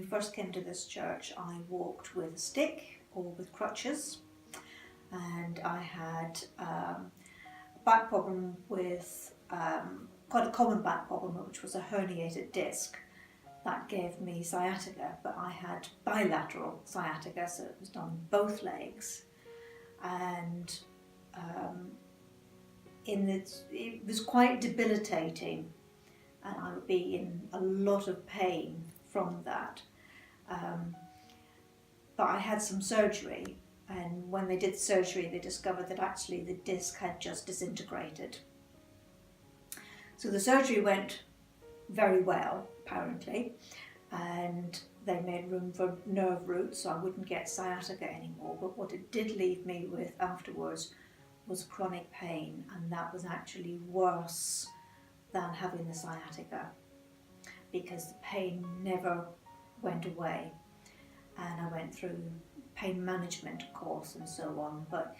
first came to this church, I walked with a stick or with crutches, and I had a back problem with quite a common back problem, which was a herniated disc that gave me sciatica, but I had bilateral sciatica, so it was done both legs, and it was quite debilitating, and I would be in a lot of pain from that. But I had some surgery, and when they did surgery they discovered that actually the disc had just disintegrated. So the surgery went very well, apparently, and they made room for nerve roots so I wouldn't get sciatica anymore. But what it did leave me with afterwards was chronic pain, and that was actually worse than having the sciatica, because the pain never went away. And I went through pain management course and so on, but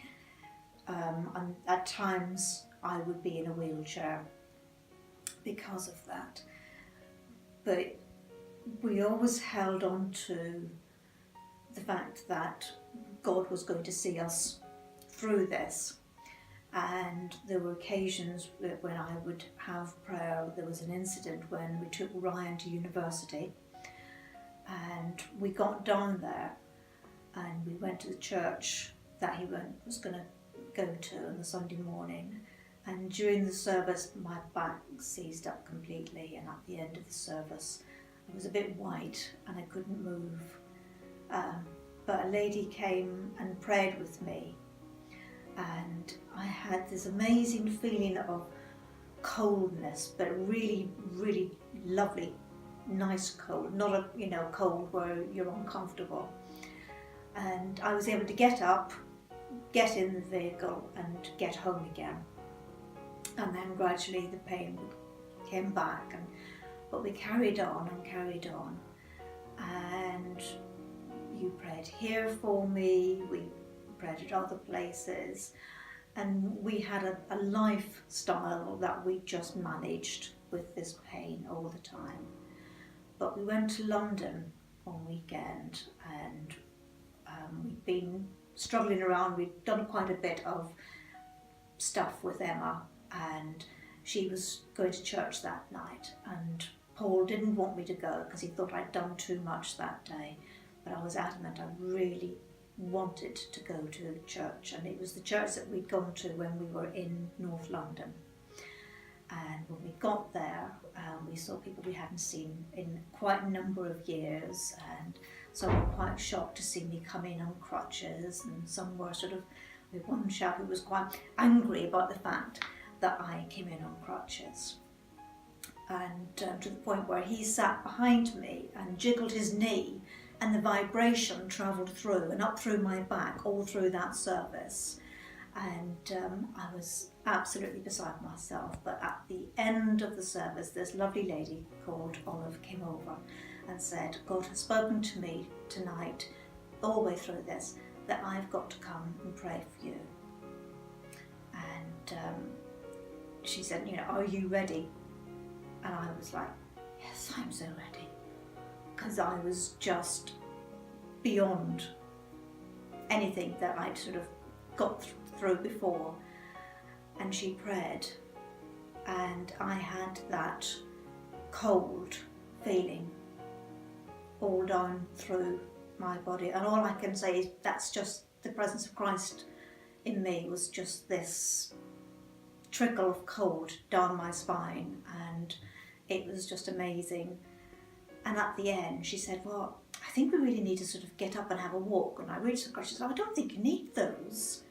and at times I would be in a wheelchair because of that. But we always held on to the fact that God was going to see us through this. And there were occasions when I would have prayer. There was an incident when we took Ryan to university, and we got down there and we went to the church that he was going to go to on the Sunday morning, and during the service my back seized up completely, and at the end of the service I was a bit white and I couldn't move, but a lady came and prayed with me, and I had this amazing feeling of coldness, but really, really lovely, nice cold, not a cold where you're uncomfortable. And I was able to get up, get in the vehicle and get home again. And then gradually the pain came back, but we carried on and carried on. And you prayed here for me, we prayed at other places, and we had a lifestyle that we just managed with this pain all the time. But we went to London one weekend, and we'd been struggling around. We'd done quite a bit of stuff with Emma, and she was going to church that night, and Paul didn't want me to go because he thought I'd done too much that day, but I was adamant I really wanted to go to church, and it was the church that we'd gone to when we were in North London. And when we got there, we saw people we hadn't seen in quite a number of years, and some were quite shocked to see me come in on crutches, and some were with one chap who was quite angry about the fact that I came in on crutches. And to the point where he sat behind me and jiggled his knee, and the vibration travelled through and up through my back all through that service. And I was absolutely beside myself. But at the end of the service, this lovely lady called Olive came over and said, God has spoken to me tonight, all the way through this, that I've got to come and pray for you. And she said, are you ready? And I was like, yes, I'm so ready. Because I was just beyond anything that I'd sort of got through before. And she prayed, and I had that cold feeling all down through my body, and all I can say is that's just the presence of Christ in me. Was just this trickle of cold down my spine, and it was just amazing. And at the end she said, well, I think we really need to sort of get up and have a walk. And I reached the crutches. I don't think you need those.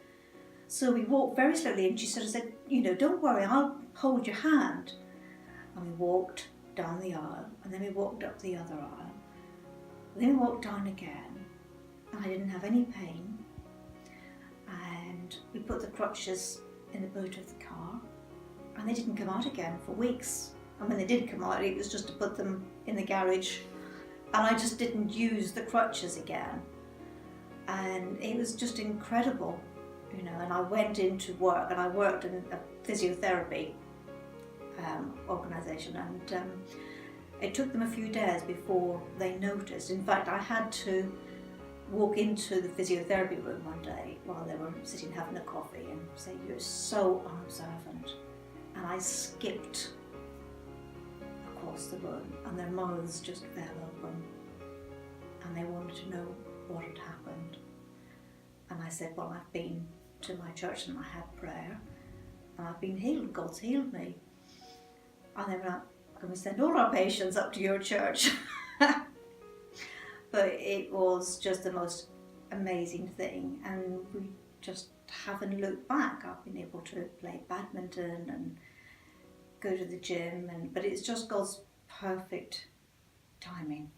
So we walked very slowly, and she sort of said, don't worry, I'll hold your hand. And we walked down the aisle, and then we walked up the other aisle, and then we walked down again, and I didn't have any pain. And we put the crutches in the boot of the car, and they didn't come out again for weeks. And when they did come out, it was just to put them in the garage, and I just didn't use the crutches again. And it was just incredible. And I went into work, and I worked in a physiotherapy organisation, and It took them a few days before they noticed. In fact, I had to walk into the physiotherapy room one day while they were sitting having a coffee and say, "You're so unobservant." And I skipped across the room and their mouths just fell open and they wanted to know what had happened. And I said, "Well, I've been to my church and I had prayer and I've been healed. God's healed me." And they were like, "Can we send all our patients up to your church?" But it was just the most amazing thing, and we just haven't looked back. I've been able to play badminton and go to the gym, but it's just God's perfect timing.